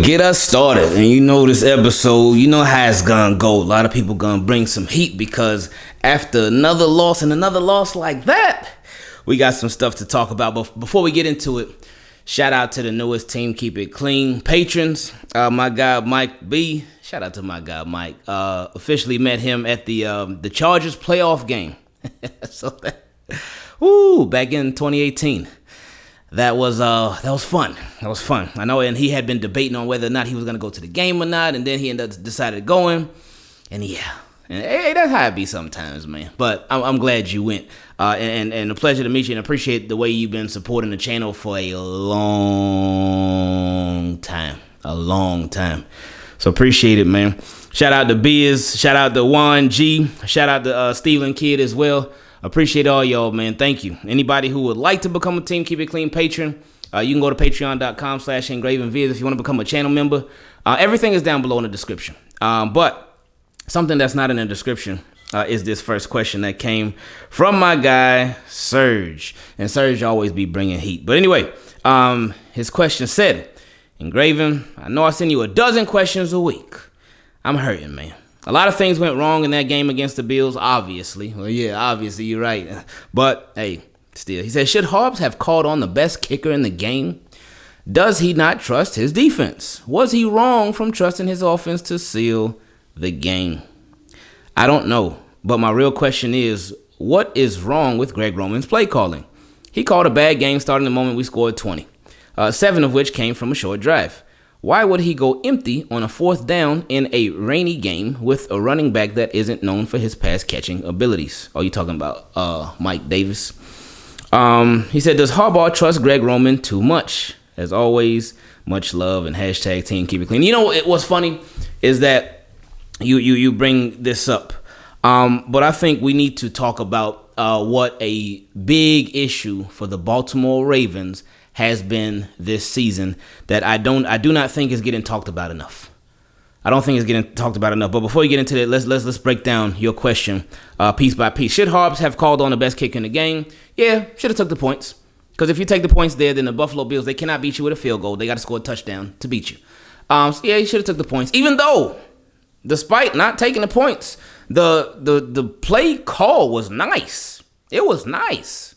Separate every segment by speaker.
Speaker 1: Get us started, and you know this episode, you know how it's gonna go. A lot of people gonna bring some heat because after another loss and another loss like that, we got some stuff to talk about. But before we get into it, shout out to the newest Team Keep It Clean patrons. My guy Mike B. Shout out to my guy Mike. Officially met him at the Chargers playoff game. Back in 2018. That was fun. That was fun. I know, and he had been debating on whether or not he was gonna go to the game or not, and then he ended up decided going. And hey, that's how it be sometimes, man. But I'm glad you went, and a pleasure to meet you, and appreciate the way you've been supporting the channel for a long time, So appreciate it, man. Shout out to Biz, shout out to Juan G, shout out to Steven Kidd as well. Appreciate all y'all, man. Thank you. Anybody who would like to become a Team Keep It Clean patron, you can go to patreon.com/Ingravenvids if you want to become a channel member. Everything is down below in the description. But something that's not in the description is this first question that came from my guy, Serge. And Serge always be bringing heat. But anyway, his question said, Ingraven, I know I send you a dozen questions a week. I'm hurting, man. A lot of things went wrong in that game against the Bills, obviously. Well, yeah, obviously, you're right. But, hey, still. He said, should Harbs have called on the best kicker in the game? Does he not trust his defense? Was he wrong from trusting his offense to seal the game? I don't know. But my real question is, what is wrong with Greg Roman's play calling? He called a bad game starting the moment we scored 20, 7 of which came from a short drive. Why would he go empty on a 4th down in a rainy game with a running back that isn't known for his pass catching abilities? Are you talking about Mike Davis? He said, does Harbaugh trust Greg Roman too much? As always, much love and hashtag Team Keep It Clean. You know what's funny is that you bring this up. But I think we need to talk about what a big issue for the Baltimore Ravens has been this season that I do not think is getting talked about enough. I don't think it's getting talked about enough. But before we get into that, let's break down your question piece by piece. Should Harbs have called on the best kicker in the game? Yeah, should have took the points. Because if you take the points there, then the Buffalo Bills, they cannot beat you with a field goal. They got to score a touchdown to beat you. So yeah, he should have took the points. Even though, despite not taking the points, the play call was nice. It was nice.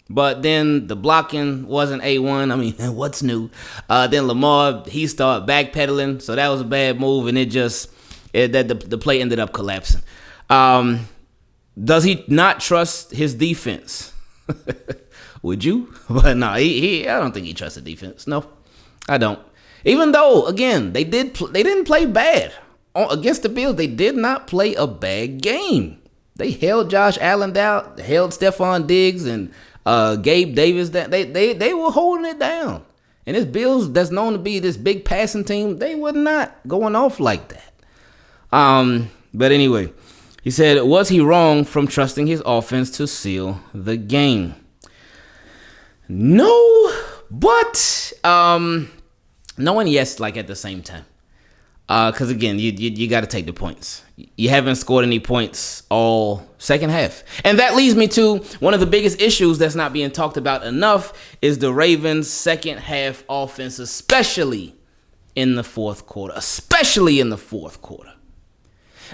Speaker 1: But then the blocking wasn't A1. I mean, what's new? Then Lamar, he started backpedaling, so that was a bad move, and the play ended up collapsing. Does he not trust his defense? Would you? But no, I don't think he trusts the defense. No, I don't. Even though, again, they didn't play bad against the Bills. They did not play a bad game. They held Josh Allen down, held Stephon Diggs, and Gabe Davis, that they were holding it down. And this Bills that's known to be this big passing team, they were not going off like that. But anyway, he said, was he wrong from trusting his offense to seal the game? No, but no and yes, like at the same time. Because again, you got to take the points. You haven't scored any points all second half. And that leads me to one of the biggest issues that's not being talked about enough is the Ravens' second half offense, especially in the fourth quarter.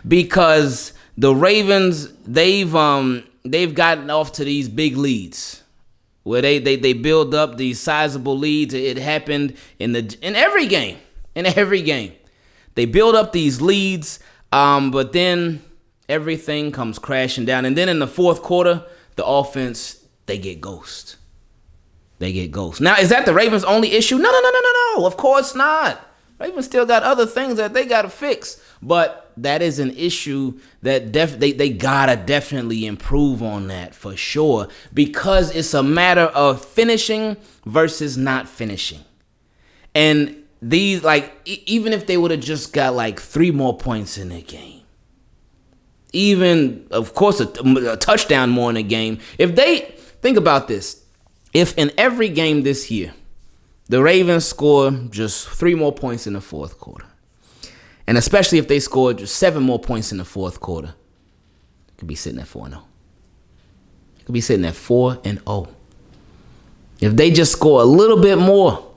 Speaker 1: Because the Ravens, they've gotten off to these big leads where they build up these sizable leads. It happened in every game. They build up these leads, but then everything comes crashing down. And then in the fourth quarter, the offense, they get ghost. Now, is that the Ravens' only issue? No. Of course not. Ravens still got other things that they got to fix. But that is an issue that they got to definitely improve on that for sure. Because it's a matter of finishing versus not finishing. And these, even if they would have just got 3 more points in the game, even, of course, a touchdown more in the game. If they, think about this, if in every game this year, the Ravens score just 3 more points in the fourth quarter, and especially if they scored just 7 more points in the fourth quarter, it could be sitting at 4-0. It could be sitting at 4-0. If they just score a little bit more,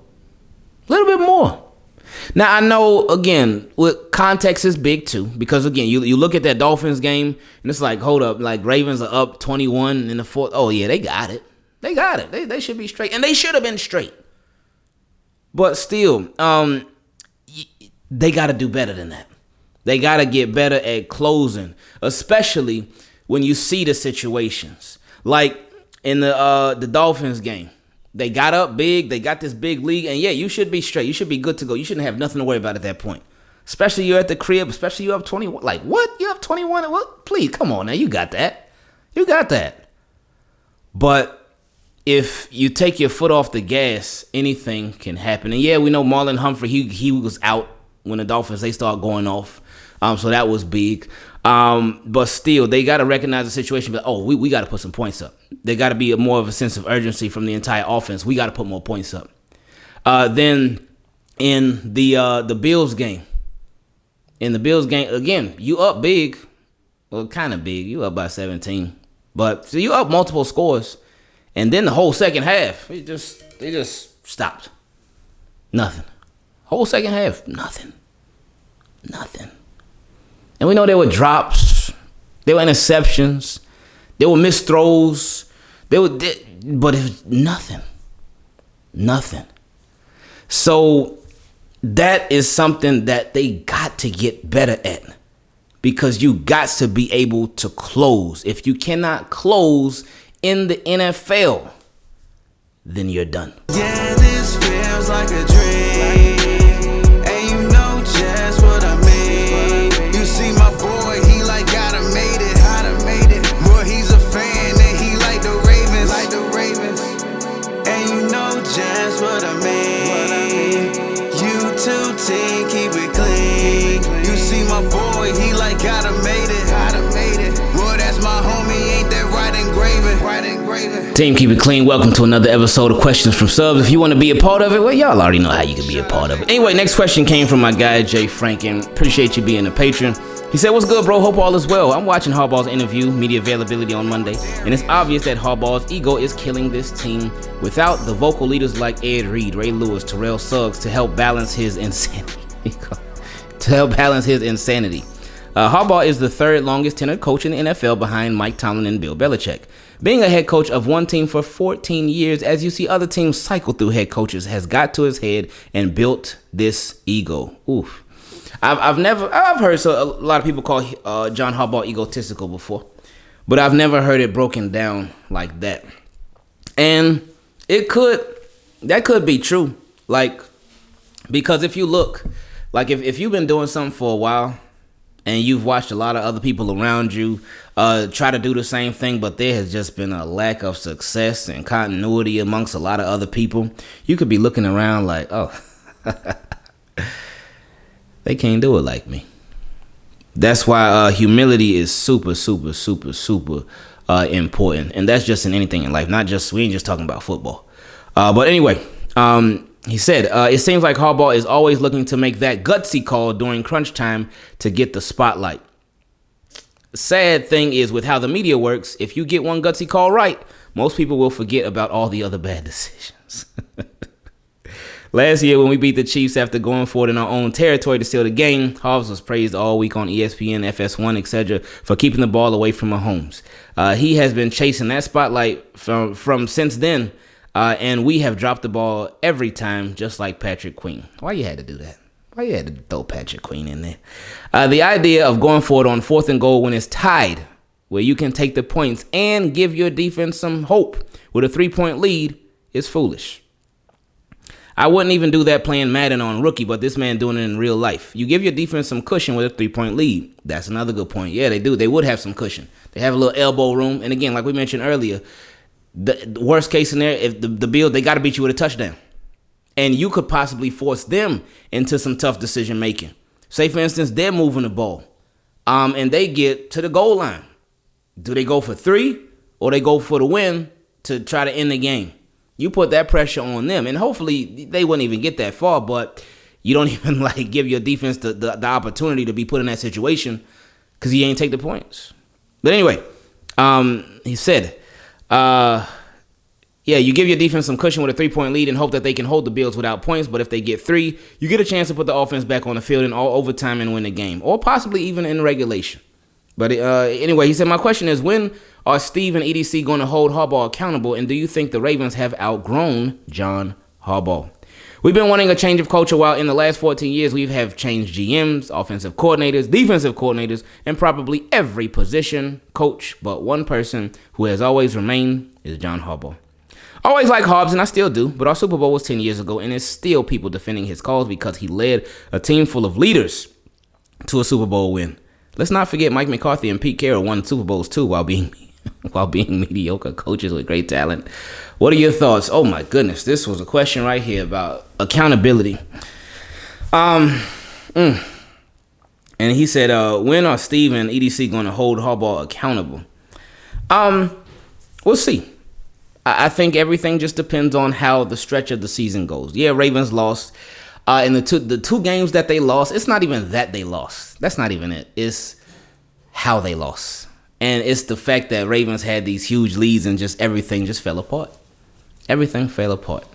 Speaker 1: Now, I know, again, context is big, too. Because, again, you look at that Dolphins game, and it's like, hold up. Like, Ravens are up 21 in the fourth. Oh, yeah, they got it. They got it. They should be straight. And they should have been straight. But still, they got to do better than that. They got to get better at closing, especially when you see the situations. Like in the Dolphins game. They got up big. They got this big lead. And, yeah, you should be straight. You should be good to go. You shouldn't have nothing to worry about at that point. Especially you're at the crib. Especially you're up 21. Like, what? You're up 21? What? Please, come on now. You got that. You got that. But if you take your foot off the gas, anything can happen. And, yeah, we know Marlon Humphrey, he was out when the Dolphins, they start going off. So that was big. But still, they got to recognize the situation. But, we got to put some points up. There got to be more of a sense of urgency from the entire offense. We got to put more points up. Then in the Bills game. In the Bills game, again, you up big. Well, kind of big. You up by 17. But so you up multiple scores. And then the whole second half, they just stopped. Nothing. Whole second half, nothing. And we know there were drops, there were interceptions, there were missed throws, but it was nothing. So that is something that they got to get better at, because you got to be able to close. If you cannot close in the NFL, then you're done.
Speaker 2: Yeah, this feels like a dream. And you know just what I mean. You see my boy, he like gotta made it. Boy, he's a fan and he like the Ravens. And you know just what I mean. You two team, keep it clean. You see my boy, he like gotta made it. Boy, that's my homie, ain't that right engraving.
Speaker 1: Team, keep it clean. Welcome to another episode of Questions from Subs. If you want to be a part of it, well, y'all already know how you can be a part of it. Anyway, next question came from my guy, Jay Franken. Appreciate you being a patron. He said, what's good, bro? Hope all is well. I'm watching Harbaugh's interview, media availability on Monday, and it's obvious that Harbaugh's ego is killing this team without the vocal leaders like Ed Reed, Ray Lewis, Terrell Suggs to help balance his insanity. Harbaugh is the third longest tenured coach in the NFL behind Mike Tomlin and Bill Belichick. Being a head coach of one team for 14 years, as you see other teams cycle through head coaches, has got to his head and built this ego. Oof. I've heard a lot of people call John Harbaugh egotistical before, but I've never heard it broken down like that. And that could be true. Like, because if you look, like if you've been doing something for a while, and you've watched a lot of other people around you try to do the same thing, but there has just been a lack of success and continuity amongst a lot of other people, you could be looking around like, oh, they can't do it like me. That's why humility is super, super, super, super important. And that's just in anything in life, we ain't just talking about football. But anyway, he said, it seems like Harbaugh is always looking to make that gutsy call during crunch time to get the spotlight. Sad thing is, with how the media works, if you get one gutsy call right, most people will forget about all the other bad decisions. Last year, when we beat the Chiefs after going for it in our own territory to steal the game, Harbaugh was praised all week on ESPN, FS1, etc. for keeping the ball away from Mahomes. He has been chasing that spotlight from since then. And we have dropped the ball every time, just like Patrick Queen. Why you had to do that? Why you had to throw Patrick Queen in there? The idea of going for it on 4th and goal when it's tied, where you can take the points and give your defense some hope with a 3-point lead, is foolish. I wouldn't even do that playing Madden on rookie, but this man doing it in real life. You give your defense some cushion with a 3-point lead. That's another good point. Yeah, they do. They would have some cushion. They have a little elbow room. And again, like we mentioned earlier, the worst case scenario, if the Bills, they got to beat you with a touchdown. And you could possibly force them into some tough decision making. Say, for instance, they're moving the ball. And they get to the goal line. Do they go for 3 or they go for the win to try to end the game? You put that pressure on them. And hopefully they wouldn't even get that far, but you don't even give your defense the opportunity to be put in that situation because he ain't take the points. But anyway, he said, Yeah, you give your defense some cushion with a 3-point lead and hope that they can hold the Bills without points. But if they get 3, you get a chance to put the offense back on the field in all overtime and win the game, or possibly even in regulation. But anyway, he said, my question is, when are Steve and EDC going to hold Harbaugh accountable, and do you think the Ravens have outgrown John Harbaugh? We've been wanting a change of culture while in the last 14 years we have changed GMs, offensive coordinators, defensive coordinators, and probably every position coach, but one person who has always remained is John Harbaugh. Always like Hobbs, and I still do, but our Super Bowl was 10 years ago, and there's still people defending his calls because he led a team full of leaders to a Super Bowl win. Let's not forget Mike McCarthy and Pete Carroll won Super Bowls too while being mediocre coaches with great talent. What are your thoughts? Oh my goodness, this was a question right here about accountability. And he said, when are Steve and EDC going to hold Harbaugh accountable? We'll see. I think everything just depends on how the stretch of the season goes. Yeah, Ravens lost. And the two games that they lost, it's not even that they lost. That's not even it. It's how they lost. And it's the fact that Ravens had these huge leads and just everything just fell apart. Everything fell apart.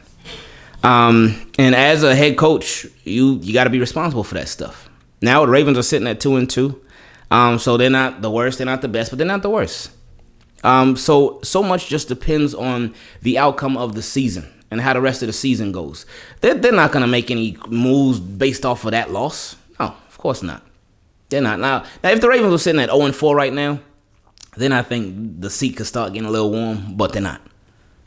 Speaker 1: And as a head coach, you got to be responsible for that stuff. Now the Ravens are sitting at 2-2. So they're not the worst, they're not the best, but they're not the worst. So much just depends on the outcome of the season and how the rest of the season goes. They're not going to make any moves based off of that loss. No, of course not. They're not. Now if the Ravens were sitting at 0-4 right now, then I think the seat could start getting a little warm, but they're not.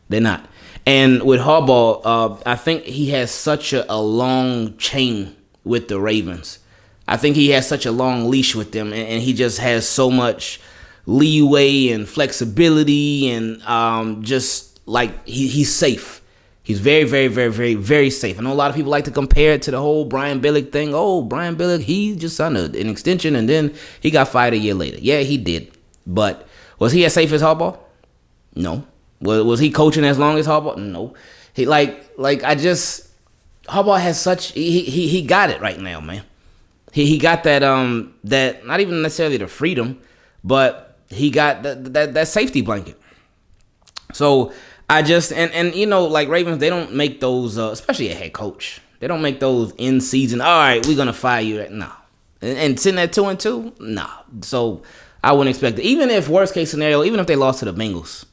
Speaker 1: They're not. And with Harbaugh, I think he has such a long chain with the Ravens. I think he has such a long leash with them, and he just has so much leeway and flexibility, and just like he's safe. He's very, very, very, very, very safe. I know a lot of people like to compare it to the whole Brian Billick thing. Oh, Brian Billick, he just signed an extension and then he got fired a year later. Yeah, he did. But was he as safe as Harbaugh? No. Was he coaching as long as Harbaugh? No. Harbaugh has such, he got it right now, man. He got that not even necessarily the freedom, but he got that safety blanket. So I just, and you know, like Ravens, they don't make those, especially a head coach. They don't make those in season. All right, we're going to fire you. No. And sitting at 2-2? Nah. So I wouldn't expect it. Even if worst case scenario, even if they lost to the Bengals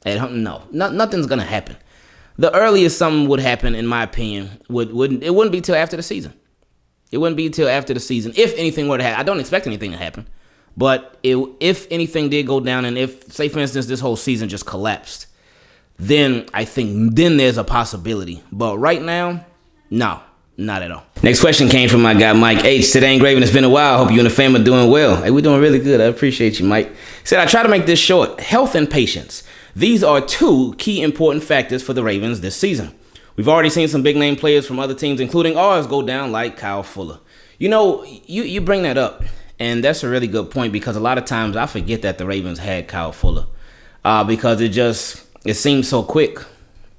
Speaker 1: at home, nothing's going to happen. The earliest something would happen, in my opinion, wouldn't be till after the season. It wouldn't be till after the season. If anything were to happen. I don't expect anything to happen. But if anything did go down, and if, say, for instance, this whole season just collapsed, then I think there's a possibility. But right now, no, not at all. Next question came from my guy, Mike H. Said, Ingraven, it's been a while. Hope you and the fam are doing well. Hey, we're doing really good. I appreciate you, Mike. He said, I try to make this short. Health and patience. These are two key important factors for the Ravens this season. We've already seen some big name players from other teams, including ours, go down like Kyle Fuller. You know, you bring that up, and that's a really good point, because a lot of times I forget that the Ravens had Kyle Fuller because it seemed so quick,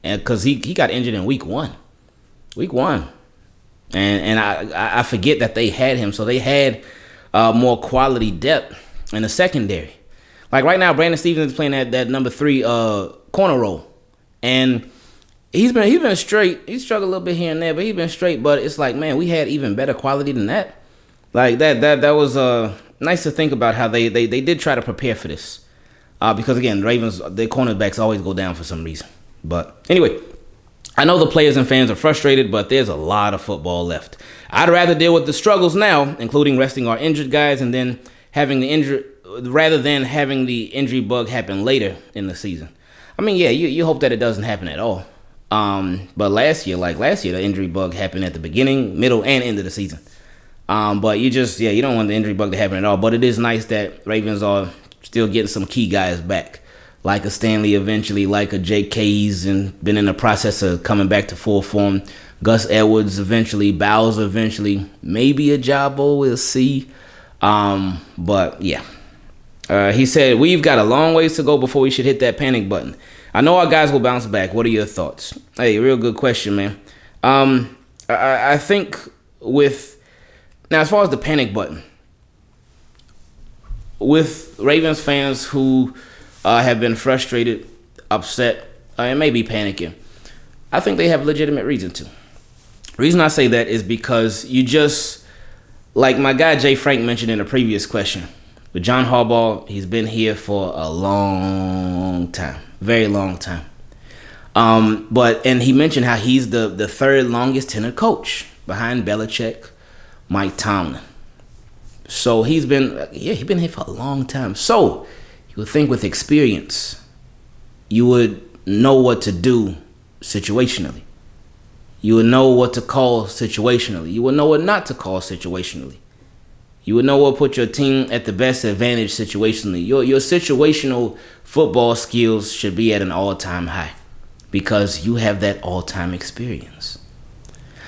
Speaker 1: and because he got injured in week one, and I forget that they had him. So they had more quality depth in the secondary. Like right now, Brandon Stevens is playing that number 3 corner role, and he's been straight. He's struggled a little bit here and there, but he's been straight. But it's like, man, we had even better quality than that. Like that was nice to think about how they did try to prepare for this. Because again, Ravens, their cornerbacks always go down for some reason. But anyway, I know the players and fans are frustrated, but there's a lot of football left. I'd rather deal with the struggles now, including resting our injured guys, and then rather than having the injury bug happen later in the season. I mean, yeah, you hope that it doesn't happen at all. But last year, the injury bug happened at the beginning, middle, and end of the season. But you don't want the injury bug to happen at all. But it is nice that Ravens are still getting some key guys back, like a Stanley eventually, like a Jake Hayes, and been in the process of coming back to full form. Gus Edwards eventually, Bowser eventually, maybe a Jabo, we'll see. But yeah. He said, we've got a long ways to go before we should hit that panic button. I know our guys will bounce back. What are your thoughts? Hey, real good question, man. I think now as far as the panic button, with Ravens fans who have been frustrated, upset, and maybe panicking. I think they have legitimate reason to. The reason I say that is because you just, like my guy Jay Frank mentioned in a previous question, with John Harbaugh, he's been here for a long time, very long time. And he mentioned how he's the third longest tenured coach behind Belichick, Mike Tomlin. So he's been here for a long time. So you would think with experience, you would know what to do situationally. You would know what to call situationally. You would know what not to call situationally. You would know what put your team at the best advantage situationally. Your situational football skills should be at an all-time high because you have that all-time experience.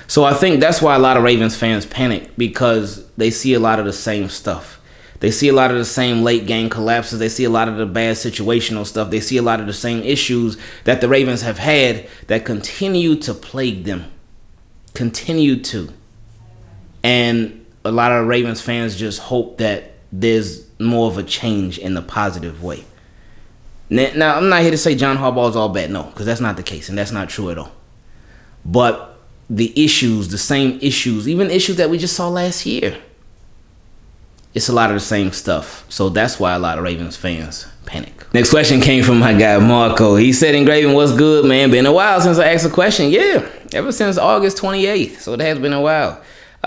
Speaker 1: So I think that's why a lot of Ravens fans panic, because they see a lot of the same stuff. They see a lot of the same late game collapses. They see a lot of the bad situational stuff. They see a lot of the same issues that the Ravens have had that continue to plague them. Continue to. And a lot of Ravens fans just hope that there's more of a change in the positive way. Now, I'm not here to say John Harbaugh is all bad. No, because that's not the case, and that's not true at all. But the issues, the same issues, even issues that we just saw last year, it's a lot of the same stuff. So that's why a lot of Ravens fans panic. Next question came from my guy Marco. He said, Ingraven, what's good, man? Been a while since I asked a question. Yeah, ever since August 28th. So it has been a while.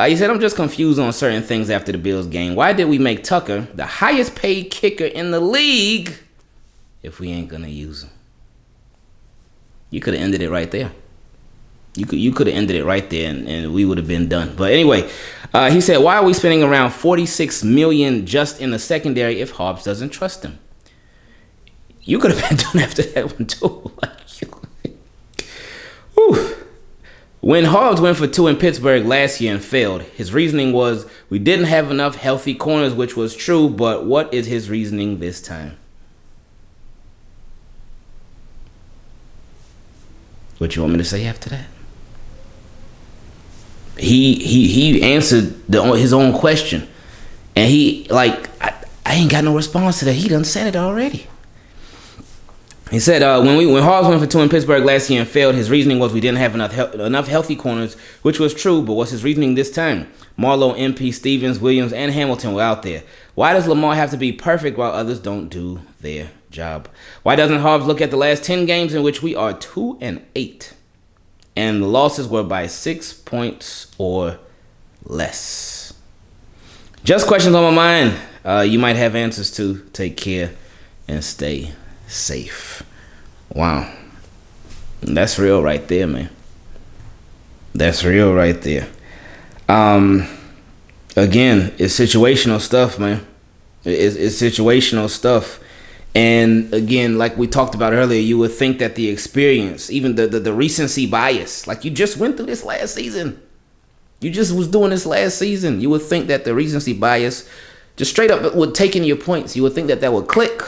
Speaker 1: He said, I'm just confused on certain things after the Bills game. Why did we make Tucker the highest paid kicker in the league if we ain't going to use him? You could have ended it right there. You could have ended it right there and we would have been done. But anyway, he said, why are we spending around $46 million just in the secondary if Hobbs doesn't trust him? You could have been done after that one too. Whew. When Hobbs went for 2 in Pittsburgh last year and failed, his reasoning was we didn't have enough healthy corners, which was true, but what is his reasoning this time? What you want me to say after that? He answered his own question, and I ain't got no response to that. He done said it already. He said when Hobbs went for 2 in Pittsburgh last year and failed, his reasoning was we didn't have enough healthy corners, which was true. But what's his reasoning this time? Marlowe, MP, Stevens, Williams, and Hamilton were out there. Why does Lamar have to be perfect while others don't do their job? Why doesn't Hobbs look at the last 10 games in which we are 2-8? And the losses were by 6 points or less. Just questions on my mind. You might have answers to. Take care and stay safe. Wow. That's real right there, man. That's real right there. Again, it's situational stuff, man. It's situational stuff. And again, like we talked about earlier, you would think that the experience, even the recency bias, like you just went through this last season. You just was doing this last season. You would think that the recency bias just straight up would take in your points. You would think that would click,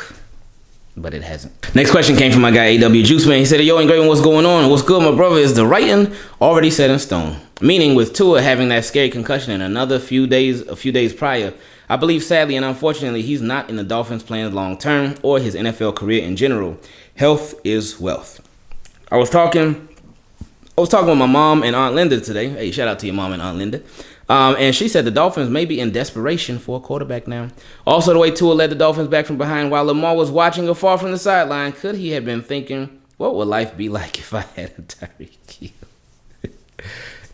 Speaker 1: but it hasn't. Next question came from my guy AW Juiceman. He said, yo, Ingraven, what's going on? What's good, my brother? Is the writing already set in stone? Meaning with Tua having that scary concussion in a few days prior, I believe sadly and unfortunately he's not in the Dolphins' plans long term or his NFL career in general. Health is wealth. I was talking with my mom and Aunt Linda today. Hey, shout out to your mom and Aunt Linda. And she said the Dolphins may be in desperation for a quarterback now. Also, the way Tua led the Dolphins back from behind while Lamar was watching afar from the sideline, could he have been thinking, what would life be like if I had a Tyreek Hill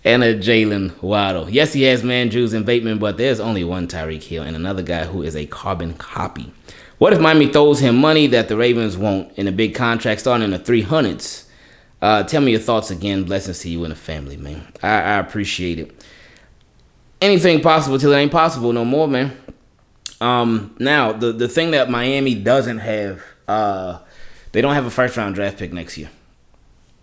Speaker 1: and a Jalen Waddle? Yes, he has Mandrews and Bateman, but there's only one Tyreek Hill and another guy who is a carbon copy. What if Miami throws him money that the Ravens won't in a big contract starting in the 300s? Tell me your thoughts again. Blessings to you and the family, man. I appreciate it. Anything possible till it ain't possible no more, man. Now, the thing that Miami doesn't have, they don't have a first-round draft pick next year.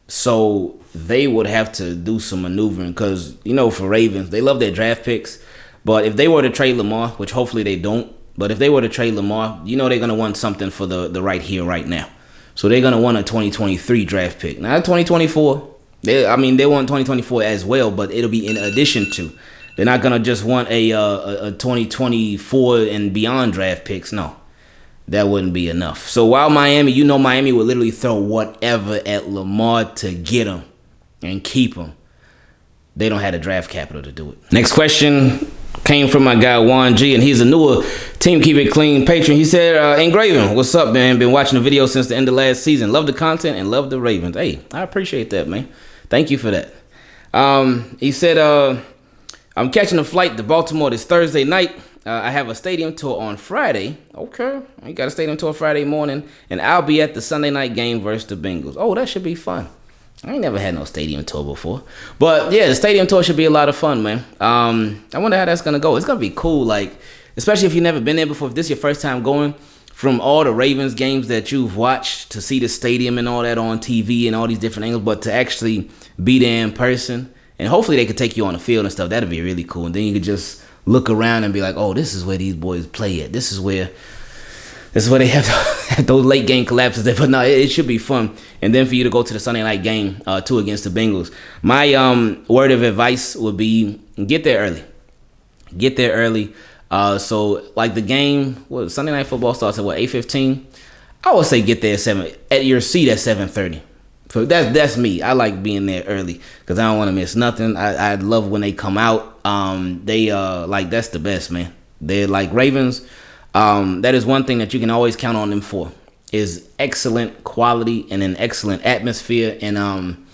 Speaker 1: So they would have to do some maneuvering because, for Ravens, they love their draft picks. But if they were to trade Lamar, which hopefully they don't, but if they were to trade Lamar, they're going to want something for the right here, right now. So they're going to want a 2023 draft pick. Now, 2024, they want 2024 as well, but it'll be in addition to. They're not going to just want a 2024 and beyond draft picks, no. that wouldn't be enough. So while Miami, Miami would literally throw whatever at Lamar to get him and keep him, they don't have the draft capital to do it. Next question came from my guy Juan G, and he's a newer Team Keep It Clean patron. He said, Ingraven, what's up, man? Been watching the video since the end of last season. Love the content and love the Ravens. Hey, I appreciate that, man. Thank you for that. He said, I'm catching a flight to Baltimore this Thursday night. I have a stadium tour on Friday. Okay, you got a stadium tour Friday morning, and I'll be at the Sunday night game versus the Bengals. Oh, that should be fun. I ain't never had no stadium tour before. But yeah, the stadium tour should be a lot of fun, man. I wonder how that's going to go. It's going to be cool, like, especially if you've never been there before. If this is your first time going, from all the Ravens games that you've watched, to see the stadium and all that on TV and all these different angles, but to actually be there in person, and hopefully they could take you on the field and stuff. That'd be really cool. And then you could just look around and be like, oh, this is where these boys play at. This is where they have those late game collapses there. But no, it should be fun. And then for you to go to the Sunday night game too against the Bengals. My word of advice would be get there early. Get there early. So like the game, Sunday night football starts at 8:15. I would say get there at your seat at 7:30. So that's me. I like being there early because I don't want to miss nothing. I love when they come out. They that's the best, man. They're like Ravens. That is one thing that you can always count on them for, is excellent quality and an excellent atmosphere, and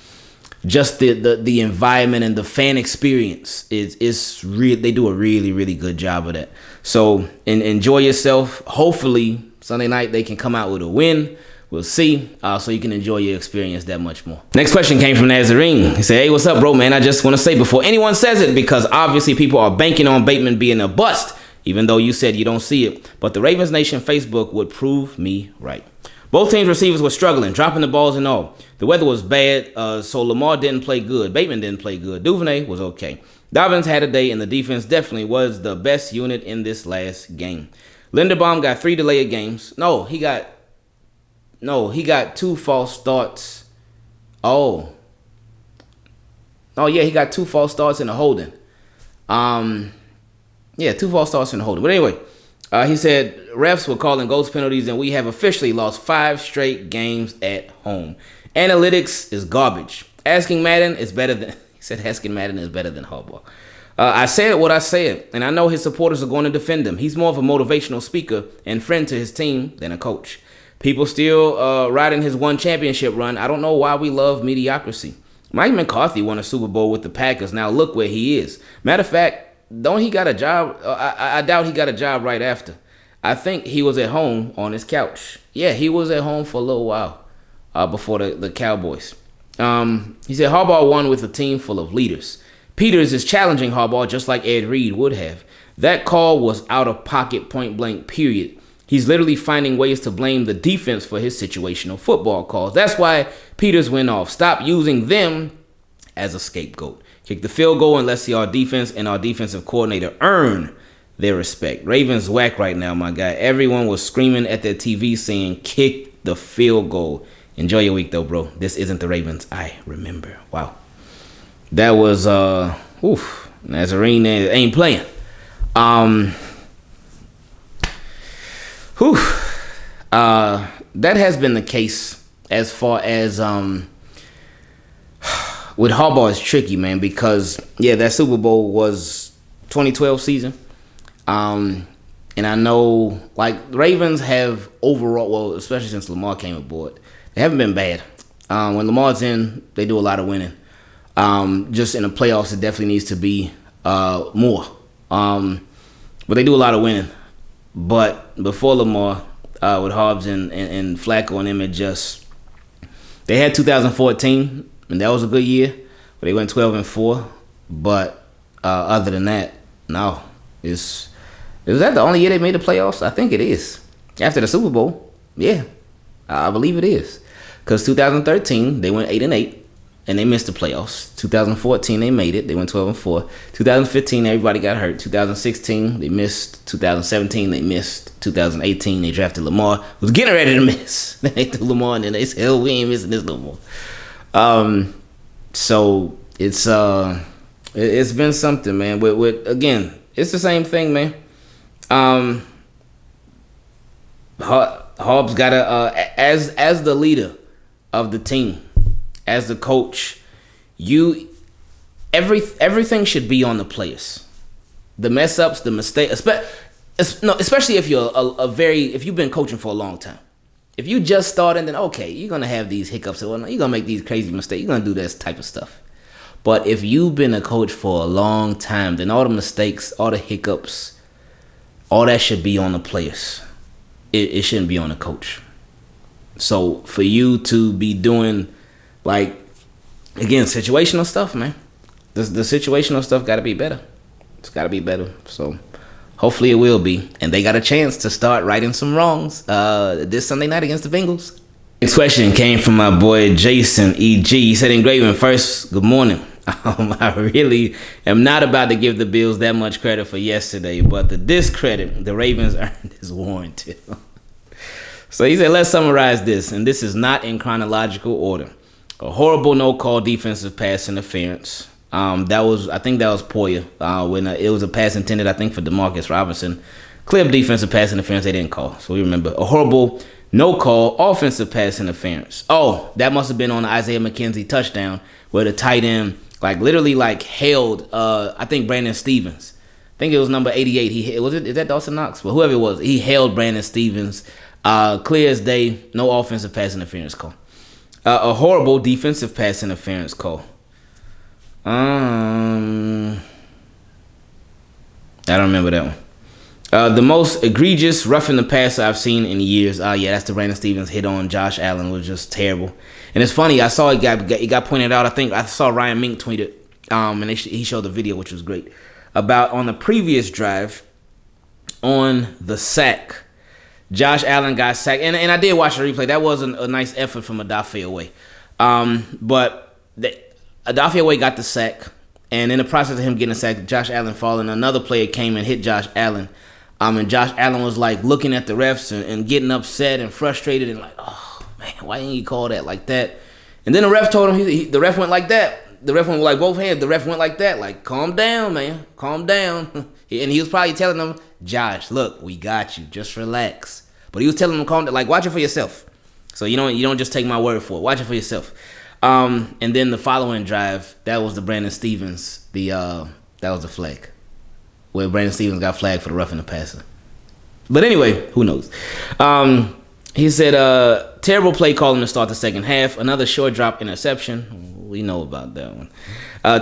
Speaker 1: just the environment and the fan experience is real. They do a really, really good job of that. So enjoy yourself. Hopefully Sunday night they can come out with a win. We'll see, so you can enjoy your experience that much more. Next question came from Nazarene. He said, hey, what's up, bro, man? I just want to say before anyone says it, because obviously people are banking on Bateman being a bust, even though you said you don't see it. But the Ravens Nation Facebook would prove me right. Both teams' receivers were struggling, dropping the balls and all. The weather was bad, so Lamar didn't play good. Bateman didn't play good. Duvernay was okay. Dobbins had a day, and the defense definitely was the best unit in this last game. Linderbaum got 3 delayed games. No, he got 2 false starts. Oh, yeah, he got 2 false starts and a holding. 2 false starts and a holding. But anyway, he said refs were calling ghost penalties, and we have officially lost 5 straight games at home. Analytics is garbage. Asking Madden is better than Harbaugh. I said what I said, and I know his supporters are going to defend him. He's more of a motivational speaker and friend to his team than a coach. People still riding his 1 championship run. I don't know why we love mediocrity. Mike McCarthy won a Super Bowl with the Packers. Now look where he is. Matter of fact, don't he got a job? I doubt he got a job right after. I think he was at home on his couch. Yeah, he was at home for a little while before the Cowboys. He said Harbaugh won with a team full of leaders. Peters is challenging Harbaugh just like Ed Reed would have. That call was out of pocket, point blank, period. He's literally finding ways to blame the defense for his situational football calls. That's why Peters went off. Stop using them as a scapegoat. Kick the field goal and let's see our defense and our defensive coordinator earn their respect. Ravens whack right now, my guy. Everyone was screaming at their TV saying, kick the field goal. Enjoy your week, though, bro. This isn't the Ravens I remember. Wow. That was, Nazarene ain't playing. That has been the case as far as with Harbaugh is tricky, man, because that Super Bowl was 2012 season. And I know like the Ravens have overall, well, especially since Lamar came aboard, they haven't been bad. When Lamar's in, they do a lot of winning. Just in the playoffs, it definitely needs to be more. But they do a lot of winning. But before Lamar, with Hobbs and Flacco and them, they had 2014, and that was a good year. But they went 12-4. But other than that, no. Is that the only year they made the playoffs? I think it is. After the Super Bowl, yeah, I believe it is. Because 2013, they went 8-8. And they missed the playoffs. 2014, they made it. They went 12-4. 2015, everybody got hurt. 2016, they missed. 2017, they missed. 2018, they drafted Lamar. Was getting ready to miss. Then they threw Lamar, and then they said, "Oh, we ain't missing this no more." So it's been something, man. With again, it's the same thing, man. Hobbs gotta as the leader of the team, as the coach, everything should be on the players. The mess ups, the mistake, especially if you're if you've been coaching for a long time. If you just started, then okay, you're gonna have these hiccups and whatnot. You're gonna make these crazy mistakes. You're gonna do this type of stuff. But if you've been a coach for a long time, then all the mistakes, all the hiccups, all that should be on the players. It shouldn't be on the coach. So for you to be doing, like, again, situational stuff, man. The situational stuff got to be better. It's got to be better. So hopefully it will be. And they got a chance to start righting some wrongs this Sunday night against the Bengals. Next question came from my boy Jason E.G. He said, Ingraven, first, good morning. I really am not about to give the Bills that much credit for yesterday, but the discredit the Ravens earned is warranted. So he said, let's summarize this, and this is not in chronological order. A horrible no-call defensive pass interference. I think that was Poyer when it was a pass intended, I think, for DeMarcus Robinson. Clear defensive pass interference they didn't call. So we remember a horrible no-call offensive pass interference. Oh, that must have been on the Isaiah McKenzie touchdown where the tight end literally held I think Brandon Stevens. I think it was number 88. Is that Dawson Knox? But whoever it was, he held Brandon Stevens clear as day. No offensive pass interference call. A horrible defensive pass interference call. I don't remember that one. The most egregious roughing the passer I've seen in years. Yeah, that's the Brandon Stevens hit on Josh Allen. Was just terrible. And it's funny, I saw it got pointed out. I think I saw Ryan Mink tweet it, and he showed the video, which was great, about on the previous drive, on the sack, Josh Allen got sacked. And I did watch the replay. That was a nice effort from Odafe Oweh. But Odafe Oweh got the sack, and in the process of him getting sacked, Josh Allen falling, another player came and hit Josh Allen. And Josh Allen was looking at the refs and getting upset and frustrated and oh, man, why didn't you call that like that? And then the ref told him, the ref went like that. The ref went both hands. The ref went like that, calm down, man, calm down. And he was probably telling them, Josh, look, we got you, just relax. But he was telling them, calm down, watch it for yourself. So you don't just take my word for it. Watch it for yourself. And then the following drive, that was the Brandon Stevens, that was the flag, where Brandon Stevens got flagged for the roughing the passer. But anyway, who knows? He said, terrible play calling to start the second half. Another short drop interception. We know about that one.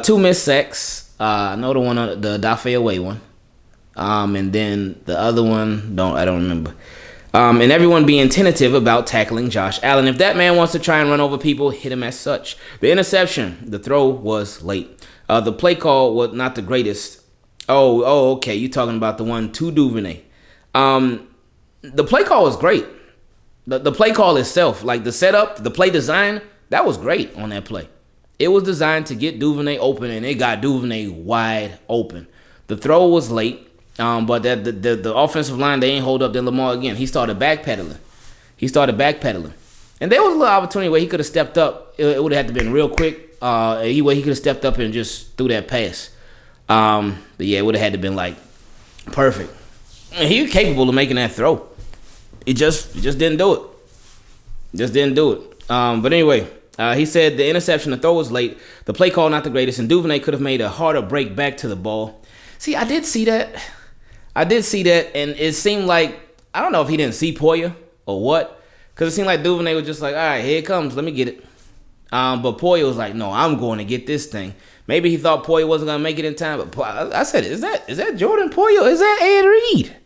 Speaker 1: 2 missed sacks. I know the one, the Odafe Oweh one. And then the other one, I don't remember. And everyone being tentative about tackling Josh Allen. If that man wants to try and run over people, hit him as such. The interception, the throw was late. The play call was not the greatest. Oh, okay. You talking about the one to Duvernay. The play call was great. The play call itself, the setup, the play design, that was great on that play. It was designed to get Duvernay open, and it got Duvernay wide open. The throw was late, but the offensive line, they ain't hold up. Then Lamar again, he started backpedaling. And there was a little opportunity where he could have stepped up. It would have had to been real quick. Where he could have stepped up and just threw that pass. But yeah, it would have had to been perfect. And he was capable of making that throw. He just didn't do it. But anyway, he said the interception, the throw was late. The play call not the greatest, and Duvernay could have made a harder break back to the ball. See, I did see that, and it seemed I don't know if he didn't see Poyer or what, because it seemed like Duvernay was just all right, here it comes, let me get it. But Poyer was no, I'm going to get this thing. Maybe he thought Poyer wasn't going to make it in time, but I said, is that Jordan Poyer or is that Ed Reed?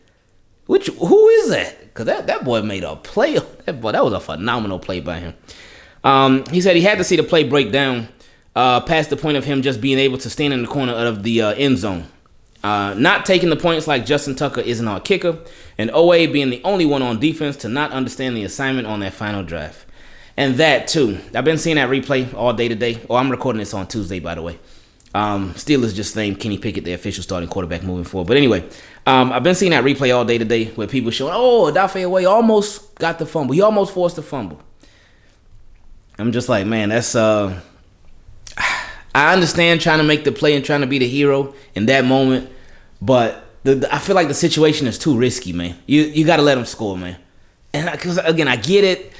Speaker 1: Who is that? Because that boy made a play. That was a phenomenal play by him. He said he had to see the play break down past the point of him just being able to stand in the corner of the end zone. Not taking the points like Justin Tucker isn't our kicker, and Oweh being the only one on defense to not understand the assignment on that final drive. And that, too. I've been seeing that replay all day today. I'm recording this on Tuesday, by the way. Steelers just named Kenny Pickett their official starting quarterback moving forward. But anyway, I've been seeing that replay all day today where people showing, Odafe Oweh almost got the fumble. He almost forced the fumble. I'm just man, that's I understand trying to make the play and trying to be the hero in that moment, but I feel like the situation is too risky, man. You got to let him score, man. And because again, I get it,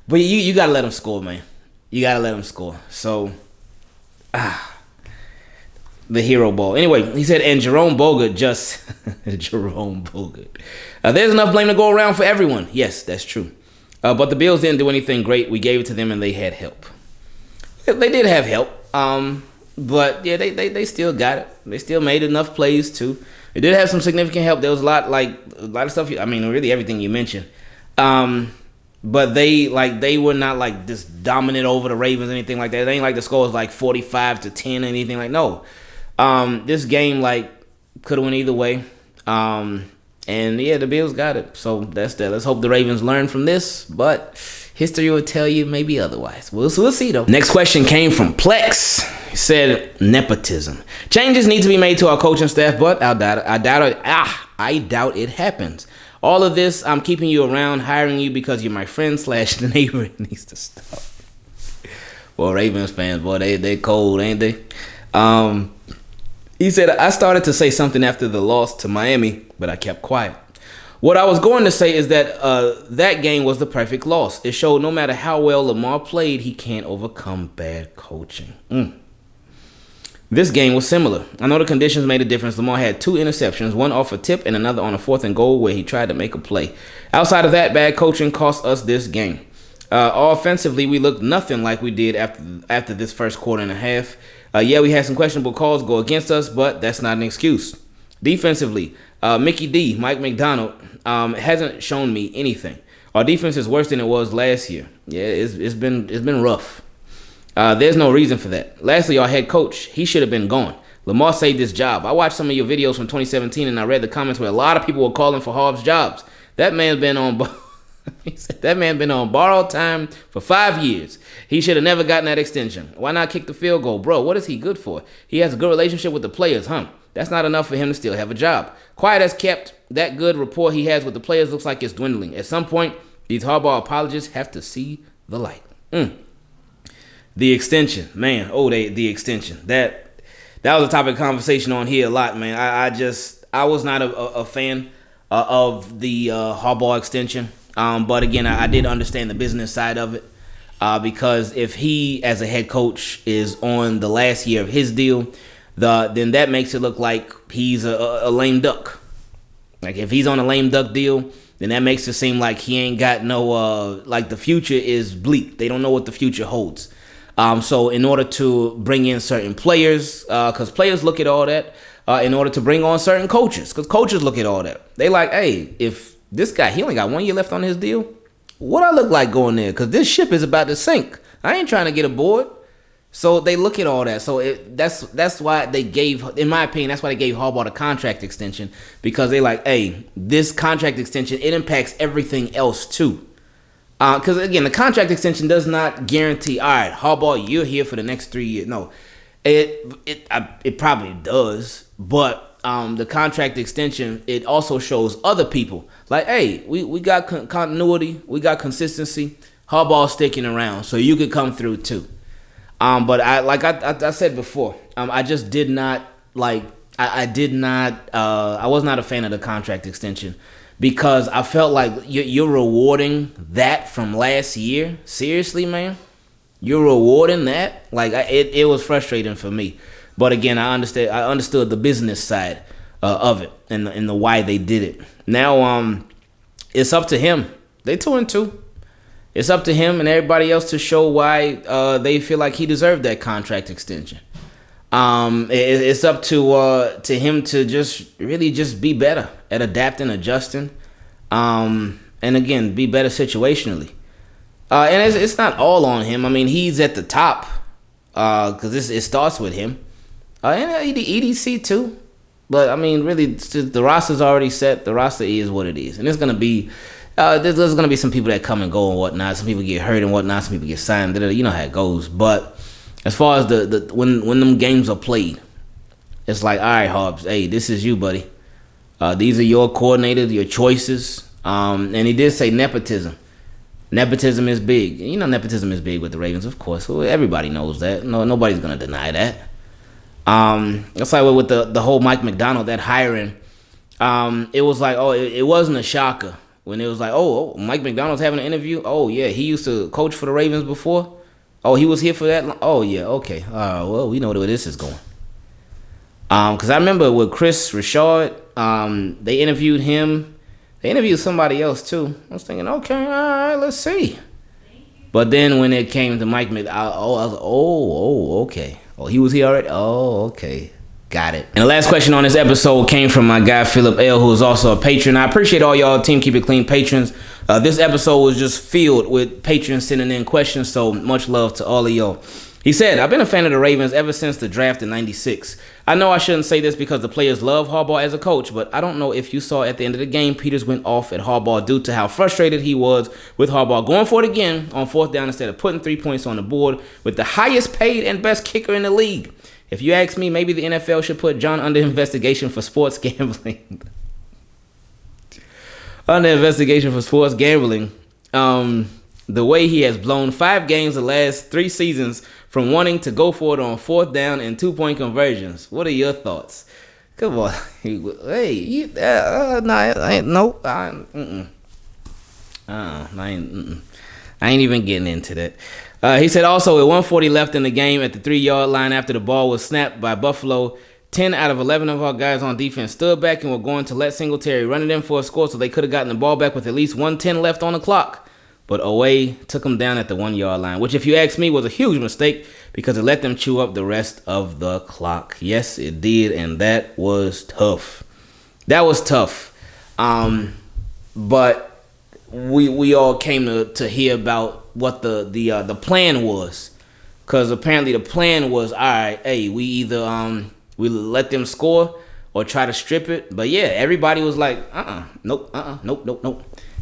Speaker 1: but you gotta let him score, man. You gotta let him score. So, the hero ball. Anyway, he said, and Jerome Bogut just Jerome Bogut. There's enough blame to go around for everyone. Yes, that's true. But the Bills didn't do anything great. We gave it to them, and they had help. They did have help. But yeah, they still got it. They still made enough plays too. They did have some significant help. There was a lot of stuff. I mean, really everything you mentioned. But they were not like this dominant over the Ravens or anything like that. It ain't like the score was like 45-10 or anything like no. This game like could have went either way. And yeah, the Bills got it. So that's that. Let's hope the Ravens learn from this. But history will tell you maybe otherwise. We'll see though. Next question came from Plex. He said nepotism. Changes need to be made to our coaching staff, but I doubt it happens. All of this, I'm keeping you around, hiring you because you're my friend / neighbor. It needs to stop. Boy, Ravens fans, boy, they cold, ain't they? He said, I started to say something after the loss to Miami, but I kept quiet. What I was going to say is that that game was the perfect loss. It showed no matter how well Lamar played, he can't overcome bad coaching. This game was similar. I know the conditions made a difference. Lamar had 2 interceptions, one off a tip and another on a 4th and goal where he tried to make a play. Outside of that, bad coaching cost us this game. Offensively, we looked nothing like we did after this first quarter and a half. Yeah, we had some questionable calls go against us, but that's not an excuse. Defensively, Mickey D, Mike McDonald, hasn't shown me anything. Our defense is worse than it was last year. Yeah, it's been rough. There's no reason for that. Lastly, our head coach, he should have been gone. Lamar saved his job. I watched some of your videos from 2017 and I read the comments where a lot of people were calling for Harv's jobs. That man's been on he said that man been on borrowed time for 5 years. He should have never gotten that extension. Why not kick the field goal? Bro, what is he good for? He has a good relationship with the players, huh? That's not enough for him to still have a job. Quiet as kept, that good rapport he has with the players looks like it's dwindling. At some point, these Harbaugh apologists have to see the light. The extension, man. The extension. That was a topic of conversation on here a lot, man. I was not a fan of the Harbaugh extension. But again, I did understand the business side of it. Because if he, as a head coach, is on the last year of his deal, then that makes it look like he's a lame duck. Like if he's on a lame duck deal, then that makes it seem like he ain't got no like the future is bleak. They don't know what the future holds. So in order to bring in certain players, because players look at all that, in order to bring on certain coaches, because coaches look at all that. They like, hey, if this guy, he only got 1 year left on his deal, what I look like going there? Because this ship is about to sink. I ain't trying to get aboard. So they look at all that. So that's why they gave, in my opinion, that's why they gave Harbaugh the contract extension. Because they like, hey, this contract extension, it impacts everything else too. Because again, the contract extension does not guarantee, all right, Harbaugh, you're here for the next 3 years. No, it probably does. But the contract extension, it also shows other people like, hey, we got continuity, we got consistency. Harbaugh sticking around, so you could come through too. But I said before, I just did not like. I was not a fan of the contract extension because I felt like you're rewarding that from last year. Seriously, man, you're rewarding that. Like it was frustrating for me. But again, I understood the business side of it and the why they did it. Now, it's up to him. They 2-2. It's up to him and everybody else to show why they feel like he deserved that contract extension. It's up to him to just be better at adapting, adjusting, and again, be better situationally. And it's not all on him. I mean, he's at the top because it starts with him. And EDC too. But, I mean, really, the roster's already set. The roster is what it is. And it's going to be... there's going to be some people that come and go and whatnot. Some people get hurt and whatnot. Some people get signed. You know how it goes. But as far as when them games are played, it's like, all right, Hobbs, hey, this is you, buddy. These are your coordinators, your choices. And he did say nepotism. Nepotism is big. You know nepotism is big with the Ravens, of course. Everybody knows that. No, nobody's going to deny that. It's like with the whole Mike McDonald, that hiring. It was like, it wasn't a shocker. when it was like, oh, Mike McDonald's having an interview. Oh yeah, he used to coach for the Ravens before. Oh, he was here for that. Oh yeah, okay. Well, we know where this is going. Because I remember with Chris Richard, they interviewed him. They interviewed somebody else too. I was thinking, okay, all right, let's see. But then when it came to Mike McDonald, I was like, okay. Oh, he was here already. Oh, okay. Got it. And the last question on this episode came from my guy Philip L, who is also a patron. I appreciate all y'all Team Keep It Clean patrons. This episode was just filled with patrons sending in questions, so much love to all of y'all. He said, I've been a fan of the Ravens ever since the draft in '96. I know I shouldn't say this because the players love Harbaugh as a coach, but I don't know if you saw at the end of the game, Peters went off at Harbaugh due to how frustrated he was with Harbaugh going for it again on 4th down instead of putting 3 points on the board with the highest paid and best kicker in the league. If you ask me, maybe the NFL should put John under investigation for sports gambling. Under investigation for sports gambling. The way he has blown 5 games the last 3 seasons from wanting to go for it on 4th down and 2-point conversions. What are your thoughts? Come on. Hey, I ain't even getting into that. He said also with 1:40 left in the game at the 3-yard line after the ball was snapped by Buffalo, 10 out of 11 of our guys on defense stood back and were going to let Singletary run it in for a score so they could have gotten the ball back with at least 1:10 left on the clock. But Oway took him down at the 1-yard line, which if you ask me was a huge mistake because it let them chew up the rest of the clock. Yes, it did, and that was tough. That was tough. But we all came to hear about what the plan was, because apparently the plan was, all right, hey, we either we let them score or try to strip it. But yeah, everybody was like, nope.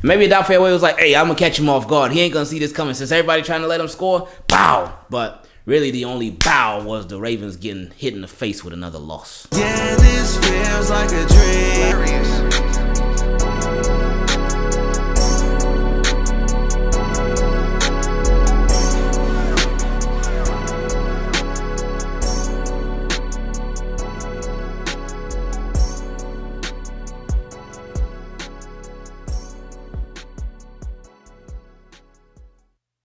Speaker 1: Maybe Doc Fairway was like, hey, I'm gonna catch him off guard. He ain't gonna see this coming. Since everybody trying to let him score, bow. But really the only bow was the Ravens getting hit in the face with another loss.
Speaker 2: Yeah, this feels like a dream.